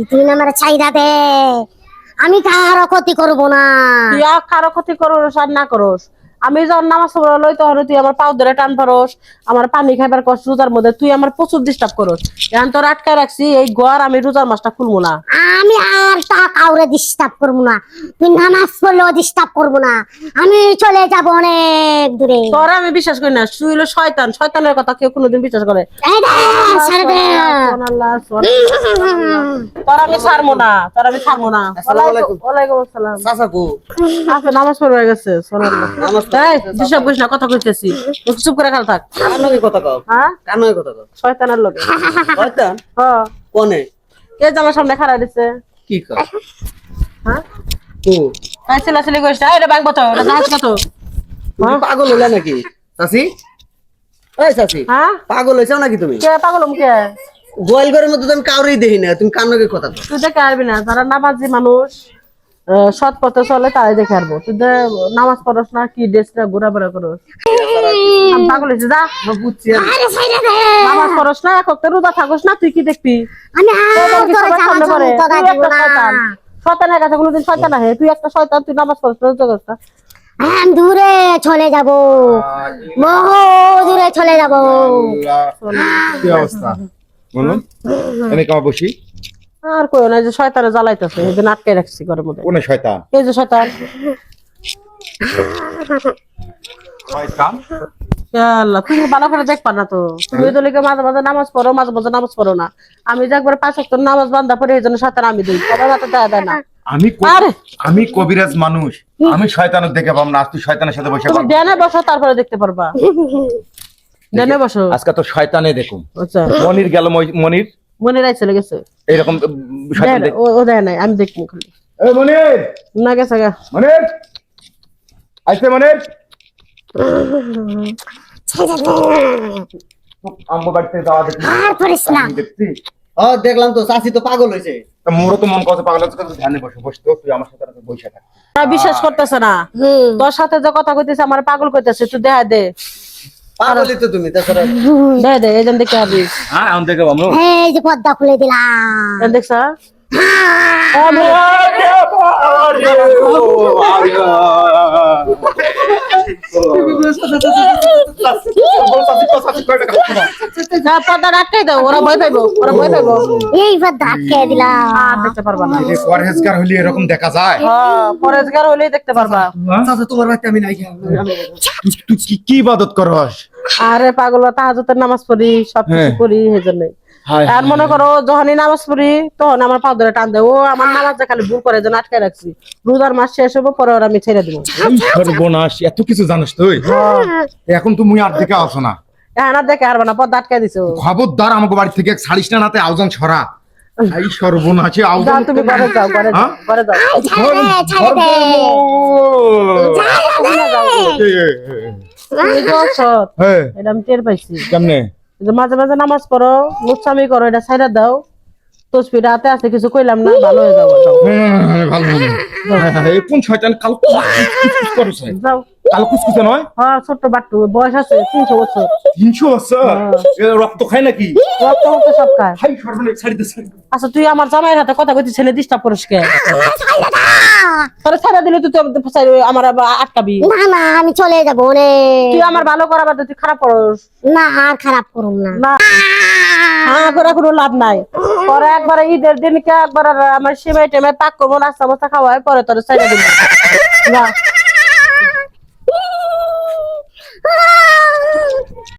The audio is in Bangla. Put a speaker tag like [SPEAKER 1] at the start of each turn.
[SPEAKER 1] তুই না আমার চাহিদা দে, আমি কারো ক্ষতি করবো না।
[SPEAKER 2] তুই কারো ক্ষতি করস আর না করস, আমি যখন নামাজ পড়া লই তখন তুই আমার পাও ধরে টান পারস, আমার পানি খাইবার কষ্ট রোজার মধ্যে তুই আমার প্রচুর ডিস্টার্ব করস। এখন তোর আটকায় রাখছি এই ঘর, আমি রোজার মাসটা খুলবো না।
[SPEAKER 1] আমি আর তা কাউরে ডিস্টার্ব করবো না, তুই নামাজ পড়লেও ডিস্টার্ব করবো না, আমি চলে যাব অনেক দূরে।
[SPEAKER 2] তোর আমি বিশ্বাস করি না, তুই হলো শয়তান, শয়তানের কথা কেউ কোনোদিন বিশ্বাস করে?
[SPEAKER 1] এই দে, ছেড়ে দে।
[SPEAKER 2] সুবহানাল্লাহ, সুবহানাল্লাহ। তোর আমি ছাড়বো না, তোর আমি ছাড়বো না।
[SPEAKER 3] আসসালামু আলাইকুম।
[SPEAKER 2] ওয়ালাইকুম আসসালাম।
[SPEAKER 3] চাচা কো
[SPEAKER 2] আচ্ছা, নামাজ পড়ে হয়ে গেছে। সুবহানাল্লাহ। এই ডিস্টার্ব করিস না, কথা কইতেছি, তুই চুপ করে খাল থাক।
[SPEAKER 3] কার লগে কথা কও?
[SPEAKER 2] হ্যাঁ,
[SPEAKER 3] কার লগে কথা কও?
[SPEAKER 2] শয়তানের লগে।
[SPEAKER 3] শয়তান
[SPEAKER 2] হ্যাঁ,
[SPEAKER 3] কোনে?
[SPEAKER 2] এই যে আমার সামনে খাড়া দিছে।
[SPEAKER 3] কি কও?
[SPEAKER 2] হ্যাঁ,
[SPEAKER 3] কো
[SPEAKER 2] এই চিল্লাচিল্লি করিস না, এটা ব্যাংক তো, এটা জাহাজ কত?
[SPEAKER 3] তুমি পাগল হইলা নাকি চাচি? এই চাচি,
[SPEAKER 2] হ্যাঁ,
[SPEAKER 3] পাগল হইছাও নাকি তুমি?
[SPEAKER 2] কে পাগল মুখে?
[SPEAKER 3] গোয়াল ঘরের মধ্যে তো আমি কাউরেই দেখি না, তুমি কার লগে কথা কও?
[SPEAKER 2] তুই দেখে আসবি না, যারা নামাজি মানুষ সৎ পথে চলে তারাই দেখে আসবো। তুই নামাজ পড়স না, কি ড্রেস না ঘোরাফেরা করস? আমি পাগল হয়েছে, যা।
[SPEAKER 3] বুঝছি আমি।
[SPEAKER 1] আরে ছেড়ে দে,
[SPEAKER 2] নামাজ পড়স না, এক ওয়াক্ত রোজা থাকস না, তুই কি দেখবি?
[SPEAKER 1] আমি
[SPEAKER 2] তোর কি
[SPEAKER 1] তোর
[SPEAKER 2] সবার সামনে পড়ে?
[SPEAKER 1] জামা
[SPEAKER 2] তুই
[SPEAKER 1] দিব
[SPEAKER 2] একটা
[SPEAKER 1] না।
[SPEAKER 2] শয়তান, শয়তানের কাছে কোনোদিন শয়তান আহে? তুই একটা শয়তান, তুই নামাজ পড়স না, রোজা করস না।
[SPEAKER 1] আমি দূরে চলে যাব, বহু দূরে চলে যাব।
[SPEAKER 4] কি অবস্থা বলুন? এনে কামা বসি।
[SPEAKER 2] আর কই না, যে শয়তানে জ্বালাইতেছে, এই জন্য আটকে রাখছি ঘরের মধ্যে।
[SPEAKER 4] কোনে শয়তান?
[SPEAKER 2] এই যে শয়তান।
[SPEAKER 4] শয়তান
[SPEAKER 2] আল্লাহ, তুমি ভালো করে দেখবা না তো? তুমি তো লিখে মাঝে মাঝে নামাজ পড়ো, মাঝে মাঝে নামাজ পড়ো না। আমি যে একবার 5 ওয়াক্ত নামাজ বান্ধা পড়ে, এই জন্য শয়তান আমি দিই, সবার হাতে দেয় না।
[SPEAKER 4] আরে আমি কবিরাজ মানুষ, আমি শয়তানের দেখে পাবো না। আজ তুই শয়তানের সাথে বসে
[SPEAKER 2] তুমি ধ্যানে বসো, তারপরে দেখতে পারবা। ধ্যানে বসো।
[SPEAKER 4] আজকে তো শয়তানে দেখুন।
[SPEAKER 2] আচ্ছা,
[SPEAKER 4] মনির গেল, মনির
[SPEAKER 2] মনে রাই চলে গেছে।
[SPEAKER 4] এরকম শয়তান দেখ।
[SPEAKER 2] ও দেয় নাই, আমি দেখবো খালি।
[SPEAKER 4] এই মনির,
[SPEAKER 2] না গেছে গা।
[SPEAKER 4] মনির আইছে, মনির আম্মু বাড়িতে যাওয়া দেখি।
[SPEAKER 1] আর করিস না।
[SPEAKER 4] দেখছি
[SPEAKER 3] দেখলাম তো চাচি তো পাগল হইছে।
[SPEAKER 4] মোরও তো মন করছে পাগল হচ্ছে, কিন্তু ধ্যানে বসে বসতো তুই আমার সাথে বসে থাক।
[SPEAKER 2] তারা বিশ্বাস করতেছে না, তোর সাথে যে কথা কইতেছে আমার পাগল কইতেছে, তুই দেখা দে।
[SPEAKER 3] পাগলই তো তুমি, তাছাড়া
[SPEAKER 2] দে এই জন্য দেখে আসবি।
[SPEAKER 4] হ্যাঁ আমি দেখে পাবো।
[SPEAKER 1] এই যে পর্দা খুলে দিলাম।
[SPEAKER 2] দেখছ? পর্দা আটকাই দাও, ওরা ভয় পাইবো, ওরা ভয় পাইবো।
[SPEAKER 1] এই পর্দা আটকে দিলাম।
[SPEAKER 2] আর দেখতে পারবা না।
[SPEAKER 4] পরহেজগার হলে এরকম দেখা যায়?
[SPEAKER 2] পরেজগার হলেই দেখতে পারবা।
[SPEAKER 3] চাচা তোমার বাড়িতে আমি নাই।
[SPEAKER 4] তুই কি ইবাদত করস?
[SPEAKER 2] আরে পাগল, তাহাজ্জুদের নামাজ পড়ি, সবকিছু করি, এই জন্যই। আর মনে করো যখনই নামাজ পড়ি তখন আমার পা ধরে টান দেয়, ও আমার নামাজটা খালি ভুল করে, যেন আটকে রাখছি। রোজার মাস শেষ হবো, পরে ওরা আমি ছেড়ে দিব।
[SPEAKER 4] সর্বনাশ, এত কিছু জানিস তুই? এখন তো মুই আর দিকে আসো না।
[SPEAKER 2] হ্যাঁ, না দেখে হারবা না, পর্দা আটকে দিছো।
[SPEAKER 4] খবরদার আমাকে বাড়ি থেকে ছাড়িস না, নাতে আউজান ছড়া। এই সর্বনাশে
[SPEAKER 2] যাও,
[SPEAKER 4] আউজান।
[SPEAKER 2] তুমি ঘরে যাও, ঘরে যাও, ঘরে যাও।
[SPEAKER 1] ছেড়ে দে।
[SPEAKER 2] তুমি তো অসৎ, এটা আমি টের পাইছি।
[SPEAKER 4] কেমনে?
[SPEAKER 2] যে মাঝে মাঝে নামাজ পড়ো, মুচ্ছামি করো, এটা ছাইড়া দাও। তসবিটা হাতে আছে, কিছু কইলাম না, ভালো হয়ে যাবো।
[SPEAKER 4] ভালো কোন শয়তান কাল কুচকুচ করছে?
[SPEAKER 2] যাও।
[SPEAKER 4] কাল কুচকুচে নয়,
[SPEAKER 2] হ্যাঁ, ছোট্ট বাট্টু, বয়স আছে 300 বছর।
[SPEAKER 4] 300 বছর। এ রক্ত খায় নাকি?
[SPEAKER 2] রক্ত মক্ত সব খায়।
[SPEAKER 4] হাই সর্বনাশ, ছাড়ি দিছে।
[SPEAKER 2] আচ্ছা, তুই আমার জামাইয়ের হাতে কথা কইতে ছেলে ডিস্টার্ব করিস কে? তোরে ছাড়া দিলে তুই তো আমার আবার আটকাবি।
[SPEAKER 1] না না, আমি চলে যাব অনেক।
[SPEAKER 2] তুই আমার ভালো করা বাদে তুই খারাপ করস
[SPEAKER 1] না, আর খারাপ করুন না।
[SPEAKER 2] না। হ্যাঁ, করে কোনো লাভ নাই। পরে একবার ঈদের দিনকে একবার আমার সেমাই টেমাই পাক করবো, নাস্তা মাস্তা খাওয়াই, পরে তোর ছাইড়া দিবি। না।